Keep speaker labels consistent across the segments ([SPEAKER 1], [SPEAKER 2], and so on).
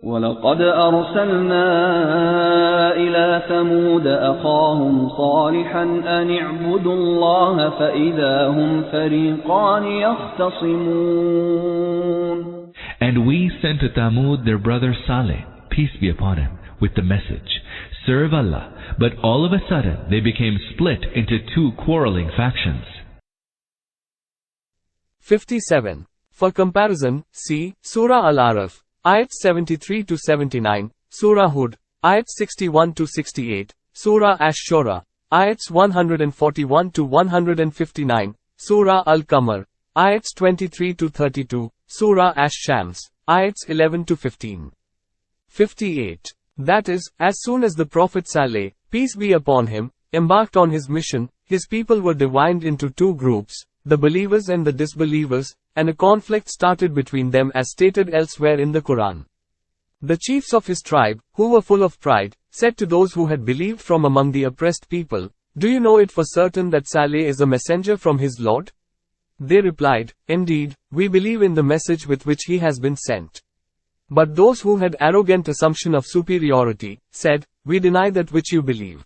[SPEAKER 1] وَلَقَدْ أَرْسَلْنَا إِلَى ثَمُودَ أَخَاهُمْ صَالِحًا أَنِ اعْبُدُوا اللَّهَ فَإِذَا هُمْ فَرِيقَانِ يَخْتَصِمُونَ.
[SPEAKER 2] And we sent to Thamud their brother Saleh, peace be upon him, with the message, "Serve Allah," but all of a sudden they became split into two quarreling factions.
[SPEAKER 3] 57. For comparison, see Surah Al-Araf, Ayats 73-79, Surah Hud, Ayats 61-68, Surah Ash-Shura, Ayats 141-159, Surah Al-Qamar, Ayats 23-32, Surah Ash-Shams, Ayats 11-15. 58. That is, as soon as the Prophet Saleh, peace be upon him, embarked on his mission, his people were divided into two groups, the believers and the disbelievers, and a conflict started between them as stated elsewhere in the Quran. The chiefs of his tribe, who were full of pride, said to those who had believed from among the oppressed people, "Do you know it for certain that Saleh is a messenger from his Lord?" They replied, "Indeed, we believe in the message with which he has been sent." But those who had arrogant assumption of superiority, said, "We deny that which you believe."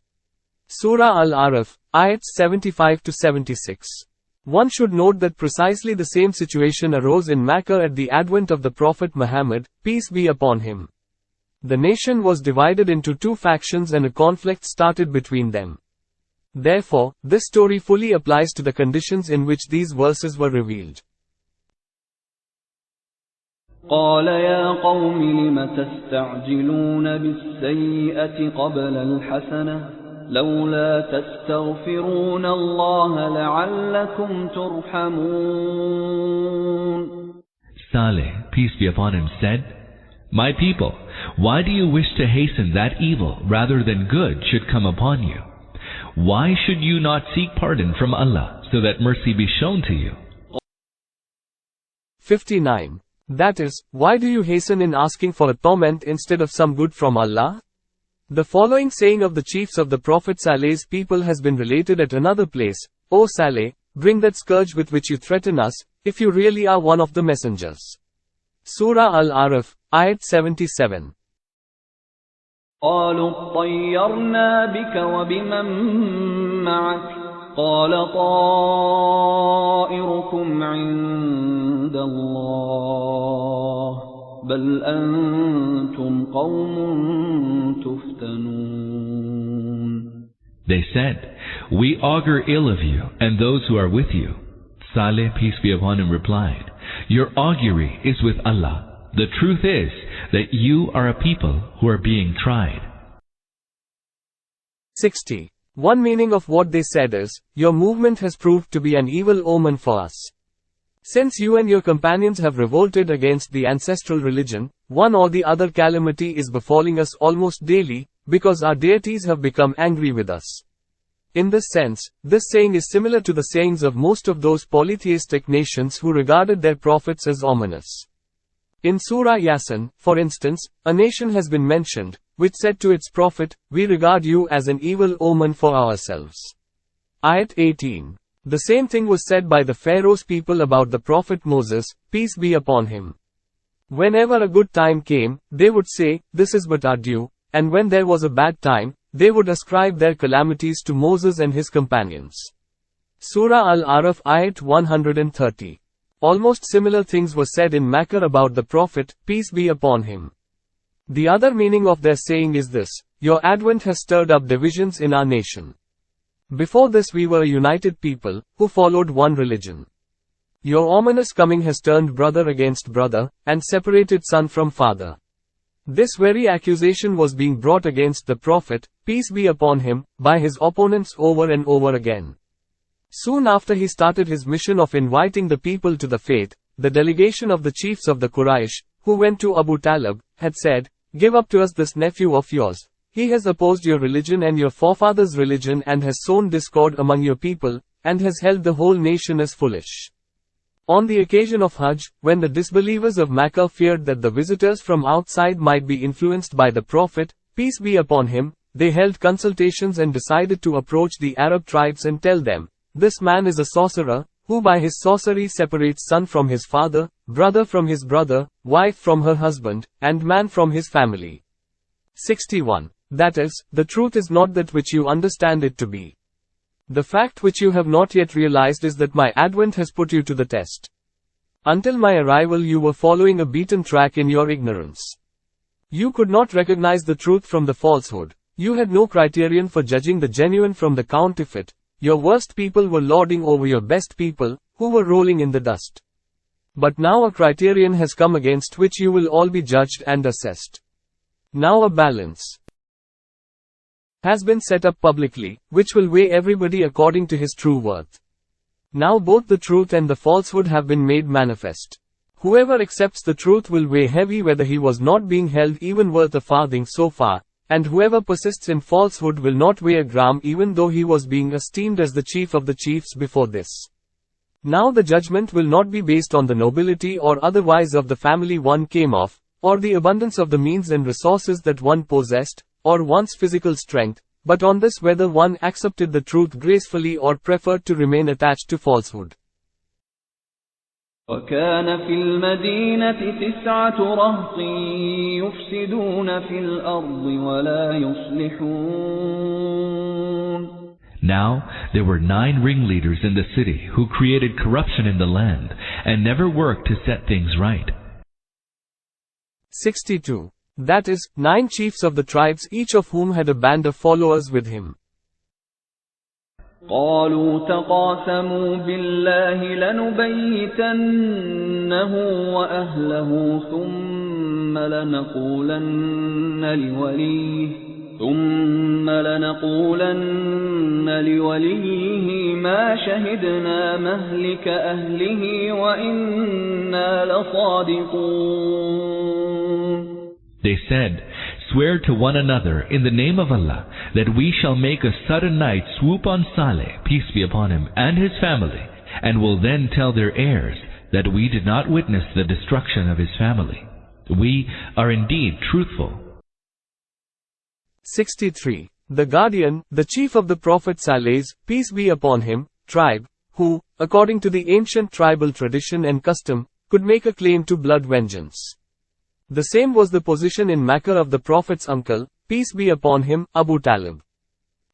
[SPEAKER 3] Surah Al-Araf, Ayats 75-76. One should note that precisely the same situation arose in Makkah at the advent of the Prophet Muhammad, peace be upon him. The nation was divided into two factions and a conflict started between them. Therefore, this story fully applies to the conditions in which these verses were revealed.
[SPEAKER 1] قال يا قوم لم تستعجلون بالسيئة قبل الحسنة لولا تستغفرون الله لعلكم ترحمون.
[SPEAKER 2] Saleh, peace be upon him, said, "My people, why do you wish to hasten that evil rather than good should come upon you? Why should you not seek pardon from Allah so that mercy be shown to you?"
[SPEAKER 3] 59. That is, why do you hasten in asking for a torment instead of some good from Allah? The following saying of the chiefs of the Prophet Saleh's people has been related at another place, "O Saleh, bring that scourge with which you threaten us, if you really are one of the messengers." Surah Al-Araf, Ayat 77.
[SPEAKER 1] قالوا اطيرنا بك وبمن معك قال طائركم عند الله بل أنتم قوم تفتنون.
[SPEAKER 2] They said, "We augur ill of you and those who are with you." Saleh, peace be upon him, replied, "Your augury is with Allah. The truth is that you are a people who are being tried."
[SPEAKER 3] 60. One meaning of what they said is, "Your movement has proved to be an evil omen for us. Since you and your companions have revolted against the ancestral religion, one or the other calamity is befalling us almost daily, because our deities have become angry with us." In this sense, this saying is similar to the sayings of most of those polytheistic nations who regarded their prophets as ominous. In Surah Yasin, for instance, a nation has been mentioned, which said to its prophet, "We regard you as an evil omen for ourselves." Ayat 18. The same thing was said by the Pharaoh's people about the prophet Moses, peace be upon him. Whenever a good time came, they would say, "This is but our due," and when there was a bad time, they would ascribe their calamities to Moses and his companions. Surah Al-Araf, Ayat 130. Almost similar things were said in Makkah about the Prophet, peace be upon him. The other meaning of their saying is this: "Your advent has stirred up divisions in our nation. Before this we were a united people, who followed one religion. Your ominous coming has turned brother against brother, and separated son from father." This very accusation was being brought against the Prophet, peace be upon him, by his opponents over and over again. Soon after he started his mission of inviting the people to the faith, the delegation of the chiefs of the Quraysh, who went to Abu Talib, had said, "Give up to us this nephew of yours. He has opposed your religion and your forefathers' religion and has sown discord among your people, and has held the whole nation as foolish." On the occasion of Hajj, when the disbelievers of Makkah feared that the visitors from outside might be influenced by the Prophet, peace be upon him, they held consultations and decided to approach the Arab tribes and tell them, "This man is a sorcerer, who by his sorcery separates son from his father, brother from his brother, wife from her husband, and man from his family. 61. That is, the truth is not that which you understand it to be. The fact which you have not yet realized is that my advent has put you to the test. Until my arrival you were following a beaten track in your ignorance. You could not recognize the truth from the falsehood. You had no criterion for judging the genuine from the counterfeit. Your worst people were lording over your best people, who were rolling in the dust. But now a criterion has come against which you will all be judged and assessed. Now a balance has been set up publicly, which will weigh everybody according to his true worth. Now both the truth and the falsehood have been made manifest. Whoever accepts the truth will weigh heavy whether he was not being held even worth a farthing so far, and whoever persists in falsehood will not weigh a gram even though he was being esteemed as the chief of the chiefs before this. Now the judgment will not be based on the nobility or otherwise of the family one came of, or the abundance of the means and resources that one possessed, or one's physical strength, but on this whether one accepted the truth gracefully or preferred to remain attached to falsehood.
[SPEAKER 1] وَكَانَ فِي الْمَدِينَةِ 9 رَهْطٍ يُفْسِدُونَ فِي الْأَرْضِ وَلَا يُصْلِحُونَ.
[SPEAKER 2] Now there were 9 ringleaders in the city who created corruption in the land and never worked to set things right.
[SPEAKER 3] 62. That is, 9 chiefs of the tribes each of whom had a band of followers with him.
[SPEAKER 1] قالوا تقاسموا بالله لنبيتنه وأهله ثم لنقولن لوليه ما شهدنا مهلك أهله وإنا لصادقون.
[SPEAKER 2] They said, "Swear to one another in the name of Allah that we shall make a sudden night swoop on Saleh, peace be upon him, and his family, and will then tell their heirs that we did not witness the destruction of his family. We are indeed truthful."
[SPEAKER 3] 63. The guardian, the chief of the Prophet Saleh's, peace be upon him, tribe, who, according to the ancient tribal tradition and custom, could make a claim to blood vengeance. The same was the position in Makkah of the Prophet's uncle, peace be upon him, Abu Talib.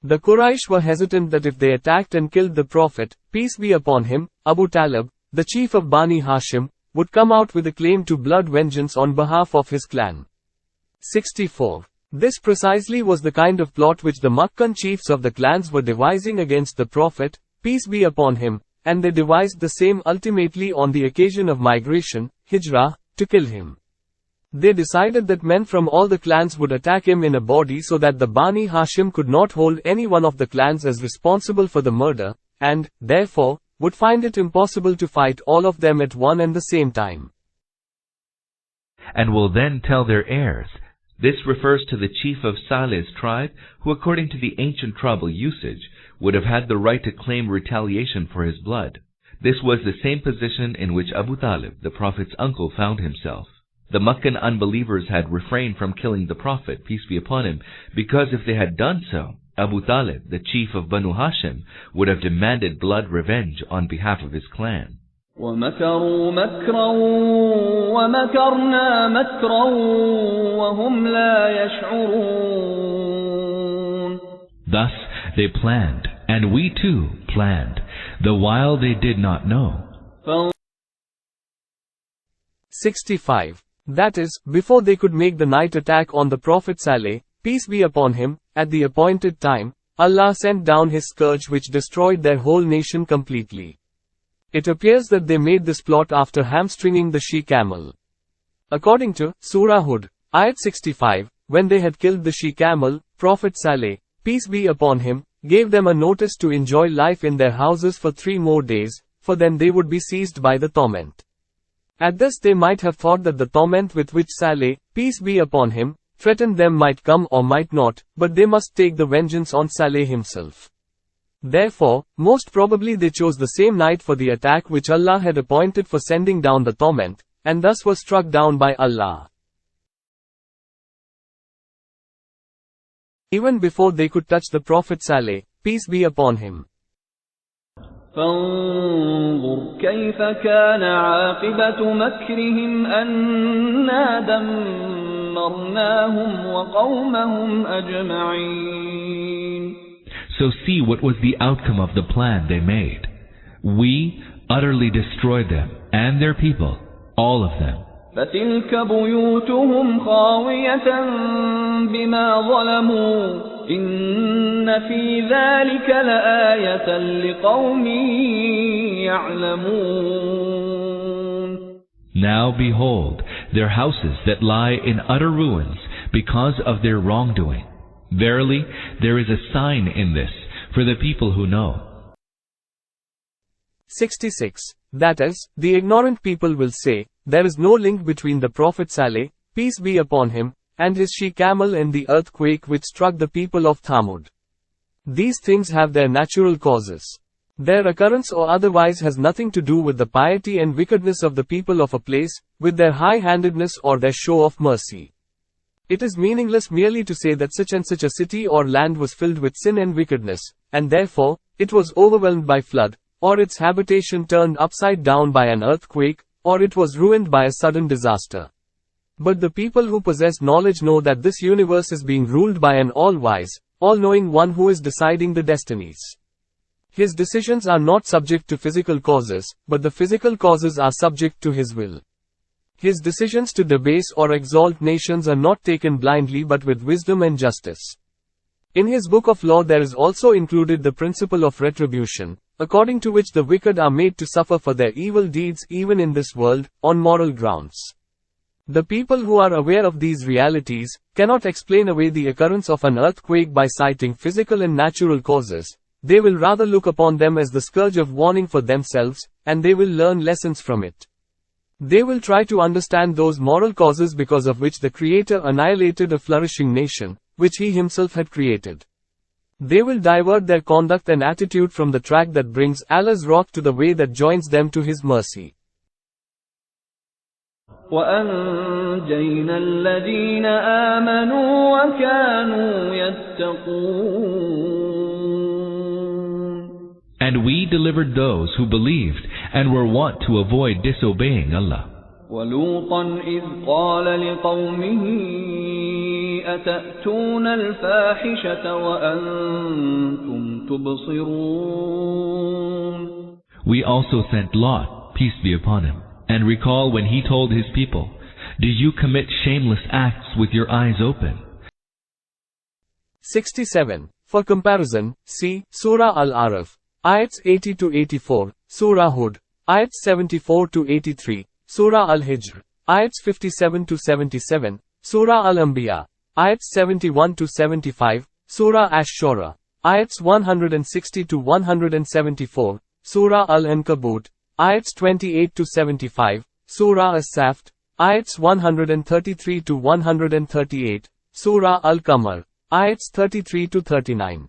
[SPEAKER 3] The Quraysh were hesitant that if they attacked and killed the Prophet, peace be upon him, Abu Talib, the chief of Bani Hashim, would come out with a claim to blood vengeance on behalf of his clan. 64. This precisely was the kind of plot which the Makkan chiefs of the clans were devising against the Prophet, peace be upon him, and they devised the same ultimately on the occasion of migration, Hijrah, to kill him. They decided that men from all the clans would attack him in a body so that the Bani Hashim could not hold any one of the clans as responsible for the murder, and, therefore, would find it impossible to fight all of them at one and the same time.
[SPEAKER 2] And will then tell their heirs. This refers to the chief of Saleh's tribe, who according to the ancient tribal usage, would have had the right to claim retaliation for his blood. This was the same position in which Abu Talib, the Prophet's uncle, found himself. The Meccan unbelievers had refrained from killing the Prophet, peace be upon him, because if they had done so, Abu Talib, the chief of Banu Hashim, would have demanded blood revenge on behalf of his clan.
[SPEAKER 1] وَمَكَرُوا مَكْرًا وَمَكَرْنَا مَكْرًا وَهُمْ لَا يَشْعُرُونَ.
[SPEAKER 2] Thus they planned, and we too planned, the while they did not know.
[SPEAKER 3] 65. That is, before they could make the night attack on the Prophet Saleh, peace be upon him, at the appointed time, Allah sent down his scourge which destroyed their whole nation completely. It appears that they made this plot after hamstringing the she-camel. According to Surah Hud, Ayat 65, when they had killed the she-camel, Prophet Saleh, peace be upon him, gave them a notice to enjoy life in their houses for 3 more days, for then they would be seized by the torment. At this they might have thought that the torment with which Saleh, peace be upon him, threatened them might come or might not, but they must take the vengeance on Saleh himself. Therefore, most probably they chose the same night for the attack which Allah had appointed for sending down the torment, and thus were struck down by Allah. Even before they could touch the Prophet Saleh, peace be upon him.
[SPEAKER 1] فانظر كيف كان عاقبة مكرهم أنا دمرناهم وقومهم أجمعين.
[SPEAKER 2] So see what was the outcome of the plan they made. We utterly destroyed them and their people, all of them.
[SPEAKER 1] فتلك بيوتهم خاوية بما ظلموا إن في ذلك لآية لقوم يعلمون.
[SPEAKER 2] Now behold, their houses that lie in utter ruins because of their wrongdoing. Verily, there is a sign in this for the people who know.
[SPEAKER 3] 66. That is, the ignorant people will say, there is no link between the Prophet Saleh, peace be upon him, and his she-camel and the earthquake which struck the people of Thamud. These things have their natural causes. Their occurrence or otherwise has nothing to do with the piety and wickedness of the people of a place, with their high-handedness or their show of mercy. It is meaningless merely to say that such and such a city or land was filled with sin and wickedness, and therefore, it was overwhelmed by flood, or its habitation turned upside down by an earthquake, or it was ruined by a sudden disaster. But the people who possess knowledge know that this universe is being ruled by an all-wise, all-knowing one who is deciding the destinies. His decisions are not subject to physical causes, but the physical causes are subject to his will. His decisions to debase or exalt nations are not taken blindly but with wisdom and justice. In his book of law there is also included the principle of retribution, according to which the wicked are made to suffer for their evil deeds even in this world, on moral grounds. The people who are aware of these realities cannot explain away the occurrence of an earthquake by citing physical and natural causes. They will rather look upon them as the scourge of warning for themselves, and they will learn lessons from it. They will try to understand those moral causes because of which the Creator annihilated a flourishing nation, which He Himself had created. They will divert their conduct and attitude from the track that brings Allah's wrath to the way that joins them to His mercy.
[SPEAKER 1] وَأَنْجَيْنَا الَّذِينَ آمَنُوا وَكَانُوا يَتَّقُونَ.
[SPEAKER 2] And we delivered those who believed and were wont to avoid disobeying Allah.
[SPEAKER 1] وَلُوطًا إِذْ قَالَ لِقَوْمِهِ أَتَأْتُونَ الْفَاحِشَةَ وَأَنْتُمْ تُبْصِرُونَ.
[SPEAKER 2] We also sent Lot, peace be upon him, and recall when he told his people, "Do you commit shameless acts with your eyes open?"
[SPEAKER 3] 67. For comparison, see Surah Al-Araf, Ayats 80-84, Surah Hud, Ayats 74-83, Surah Al-Hijr, Ayats 57-77, Surah Al-Anbiya, Ayats 71-75, Surah Ash-Shura, Ayats 160-174, Surah Al-Ankabut, Ayats 28-75, Surah As-Saft, Ayats 133-138, Surah Al-Qamar, Ayats 33-39.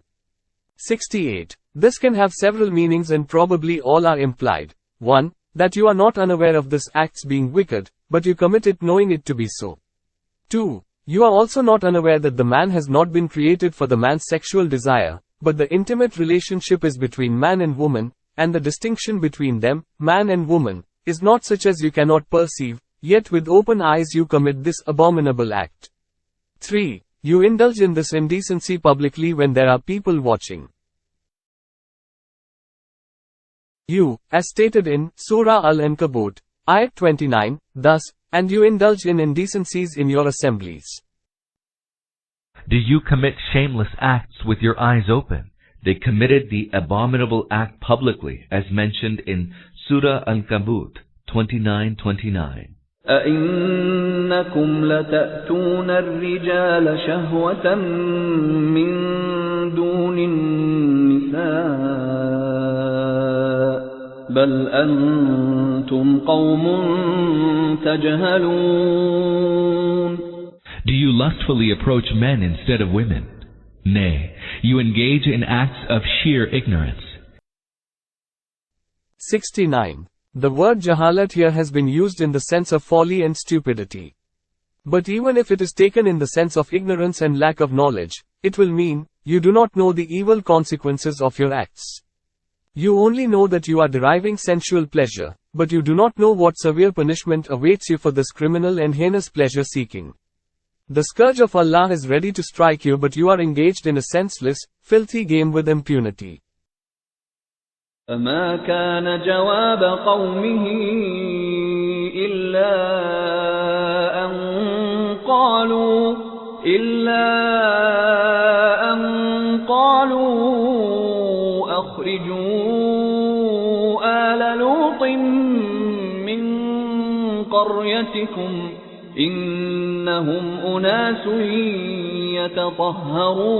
[SPEAKER 3] 68. This can have several meanings and probably all are implied. 1. That you are not unaware of this acts being wicked, but you commit it knowing it to be so. 2. You are also not unaware that the man has not been created for the man's sexual desire, but the intimate relationship is between man and woman, and the distinction between them, man and woman, is not such as you cannot perceive, yet with open eyes you commit this abominable act. 3. You indulge in this indecency publicly when there are people watching. You, as stated in Surah Al-Ankabut, Ayat 29, thus, and you indulge in indecencies in your assemblies.
[SPEAKER 2] Do you commit shameless acts with your eyes open? They committed the abominable act publicly, as mentioned in Surah Al-Ankabut 29:29.
[SPEAKER 1] أَإِنَّكُمْ لَتَأْتُونَ الرِّجَالَ شَهْوَةً مِّن دُونِ النِّسَاءِ بَلْ أَنْتُمْ قَوْمٌ تَجْهَلُونَ.
[SPEAKER 2] Do you lustfully approach men instead of women? Nay, you engage in acts of sheer ignorance.
[SPEAKER 3] 69. The word jahalat here has been used in the sense of folly and stupidity. But even if it is taken in the sense of ignorance and lack of knowledge, it will mean, you do not know the evil consequences of your acts. You only know that you are deriving sensual pleasure, but you do not know what severe punishment awaits you for this criminal and heinous pleasure seeking. The scourge of Allah is ready to strike you, but you are engaged in a senseless, filthy game with impunity.
[SPEAKER 1] فما كان جواب قومه إلا أن قالوا أخرجوا آل لوط من قريتكم إنهم أناس يتطهرون.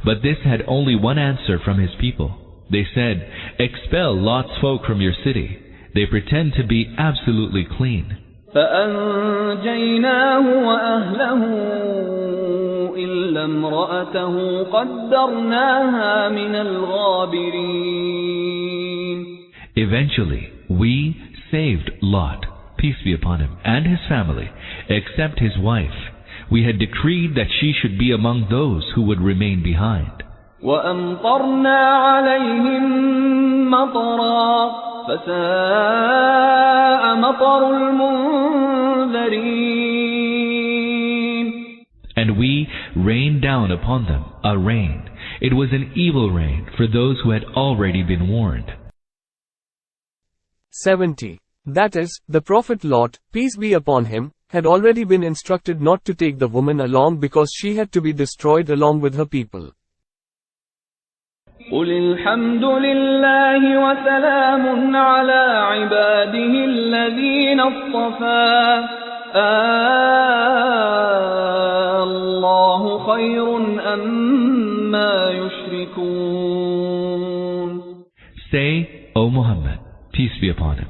[SPEAKER 2] But this had only one answer from his people. They said, expel Lot's folk from your city. They pretend to be absolutely clean.
[SPEAKER 1] فأنجيناه وأهله إلا امرأته قدرناها من الغابرين.
[SPEAKER 2] Eventually, we saved Lot, peace be upon him, and his family, except his wife. We had decreed that she should be among those who would remain behind.
[SPEAKER 1] وَأَمْطَرْنَا عَلَيْهِمْ مَطَرًا فَسَاءَ مَطَرُ الْمُنذَرِينَ.
[SPEAKER 2] And we rained down upon them a rain. It was an evil rain for those who had already been warned.
[SPEAKER 3] 70. That is, the Prophet Lot, peace be upon him, had already been instructed not to take the woman along because she had to be destroyed along with her people.
[SPEAKER 1] قُلِ الْحَمْدُ لِلَّهِ وَسَلَامٌ عَلَى عِبَادِهِ الَّذِينَ اصْطَفَى اللَّهُ خَيْرٌ أَمَّا يُشْرِكُونَ.
[SPEAKER 2] Say, O Muhammad, peace be upon him,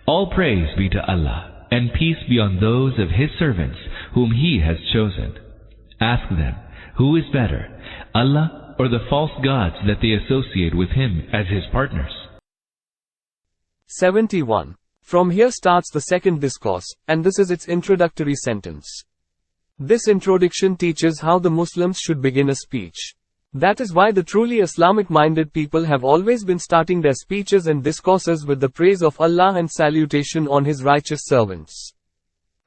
[SPEAKER 2] all praise be to Allah, and peace be on those of His servants whom He has chosen. Ask them, who is better, Allah or the false gods that they associate with Him as His partners?
[SPEAKER 3] 71. From here starts the second discourse, and this is its introductory sentence. This introduction teaches how the Muslims should begin a speech. That is why the truly Islamic-minded people have always been starting their speeches and discourses with the praise of Allah and salutation on His righteous servants.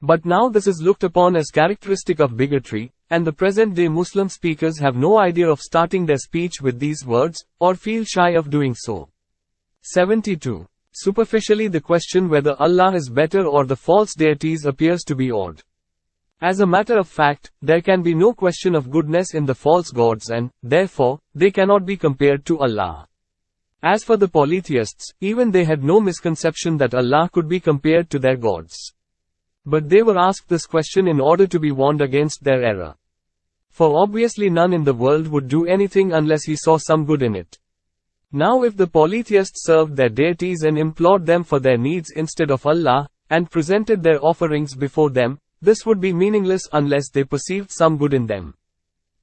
[SPEAKER 3] But now this is looked upon as characteristic of bigotry, and the present-day Muslim speakers have no idea of starting their speech with these words, or feel shy of doing so. 72. Superficially, the question whether Allah is better or the false deities appears to be odd. As a matter of fact, there can be no question of goodness in the false gods and, therefore, they cannot be compared to Allah. As for the polytheists, even they had no misconception that Allah could be compared to their gods. But they were asked this question in order to be warned against their error. For obviously none in the world would do anything unless he saw some good in it. Now if the polytheists served their deities and implored them for their needs instead of Allah, and presented their offerings before them, this would be meaningless unless they perceived some good in them.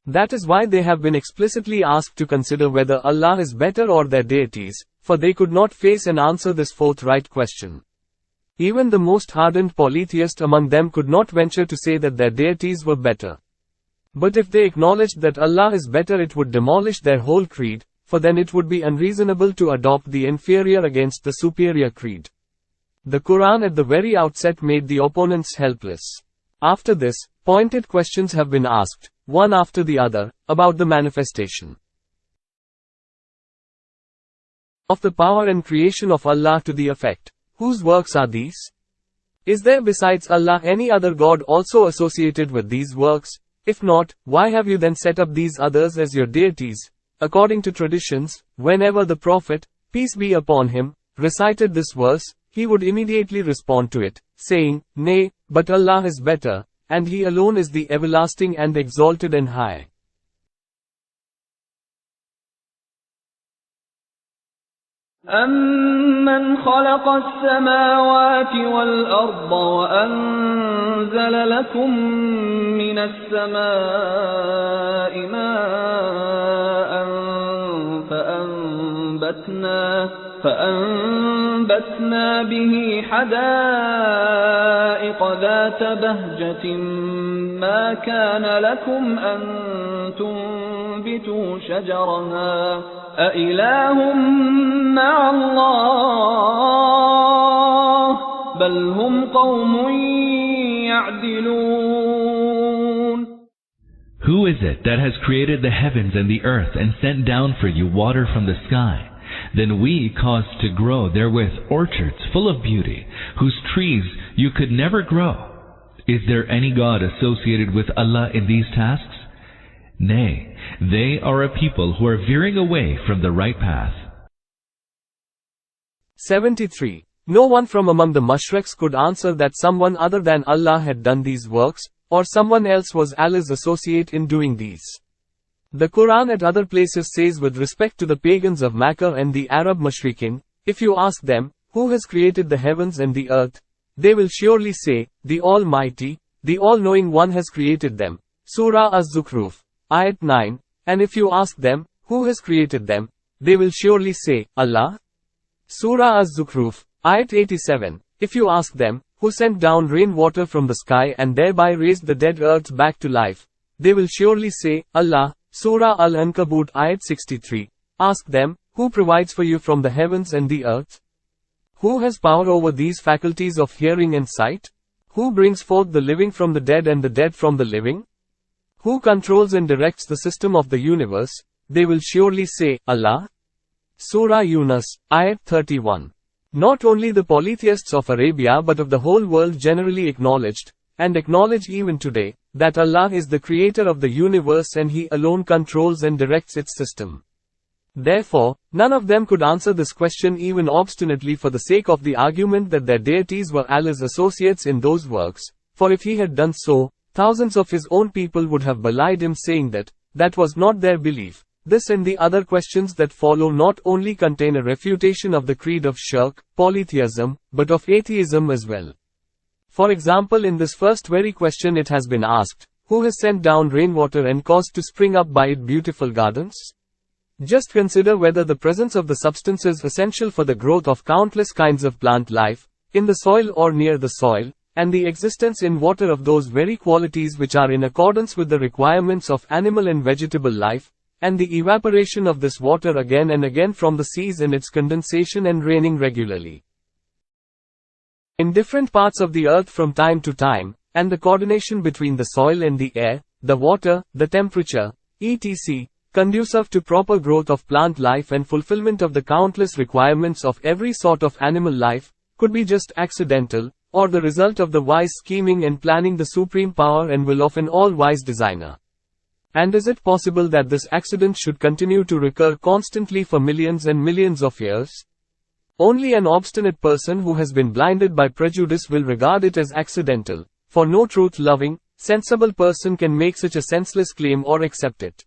[SPEAKER 3] That is why they have been explicitly asked to consider whether Allah is better or their deities, for they could not face and answer this forthright question. Even the most hardened polytheist among them could not venture to say that their deities were better. But if they acknowledged that Allah is better, it would demolish their whole creed, for then it would be unreasonable to adopt the inferior against the superior creed. The Quran at the very outset made the opponents helpless. After this, pointed questions have been asked, one after the other, about the manifestation of the power and creation of Allah to the effect, whose works are these? Is there besides Allah any other God also associated with these works? If not, why have you then set up these others as your deities? According to traditions, whenever the Prophet, peace be upon him, recited this verse, he would immediately respond to it, saying, Nay, but Allah is better, and He alone is the everlasting and exalted and high.
[SPEAKER 1] أَمَّنْ خَلَقَ السَّمَاوَاتِ وَالْأَرْضَ وَأَنزَلَ لَكُم مِّنَ السَّمَاءِ مَاءً فَأَنبَتْنَا فأنبتنا به حدائق ذات بهجة ما كان لكم أن تنبتوا شجرها أإله مع الله بل هم قوم يعدلون.
[SPEAKER 2] Who is it that has created the heavens and the earth and sent down for you water from the sky? Then we caused to grow therewith orchards full of beauty, whose trees you could never grow. Is there any God associated with Allah in these tasks? Nay, they are a people who are veering away from the right path.
[SPEAKER 3] 73. No one from among the mushriks could answer that someone other than Allah had done these works, or someone else was Allah's associate in doing these. The Quran at other places says with respect to the pagans of Makkah and the Arab mushrikin, if you ask them, who has created the heavens and the earth? They will surely say, the Almighty, the All-Knowing One has created them. Surah Az-Zukhruf, Ayat 9. And if you ask them, who has created them? They will surely say, Allah. Surah Az-Zukhruf, Ayat 87. If you ask them, who sent down rainwater from the sky and thereby raised the dead earth back to life? They will surely say, Allah. Surah Al-Ankabut, Ayat 63. Ask them, who provides for you from the heavens and the earth? Who has power over these faculties of hearing and sight? Who brings forth the living from the dead and the dead from the living? Who controls and directs the system of the universe? They will surely say, Allah. Surah Yunus, Ayat 31. Not only the polytheists of Arabia but of the whole world generally acknowledged, and acknowledge even today, that Allah is the creator of the universe and He alone controls and directs its system. Therefore, none of them could answer this question even obstinately for the sake of the argument that their deities were Allah's associates in those works, for if he had done so, thousands of his own people would have belied him, saying that that was not their belief. This and the other questions that follow not only contain a refutation of the creed of shirk, polytheism, but of atheism as well. For example, in this first very question it has been asked, who has sent down rainwater and caused to spring up by it beautiful gardens? Just consider whether the presence of the substances essential for the growth of countless kinds of plant life, in the soil or near the soil, and the existence in water of those very qualities which are in accordance with the requirements of animal and vegetable life, and the evaporation of this water again and again from the seas and its condensation and raining regularly in different parts of the earth from time to time, and the coordination between the soil and the air, the water, the temperature, etc., conducive to proper growth of plant life and fulfillment of the countless requirements of every sort of animal life, could be just accidental, or the result of the wise scheming and planning the supreme power and will of an all-wise designer. And is it possible that this accident should continue to recur constantly for millions and millions of years? Only an obstinate person who has been blinded by prejudice will regard it as accidental, for no truth-loving, sensible person can make such a senseless claim or accept it.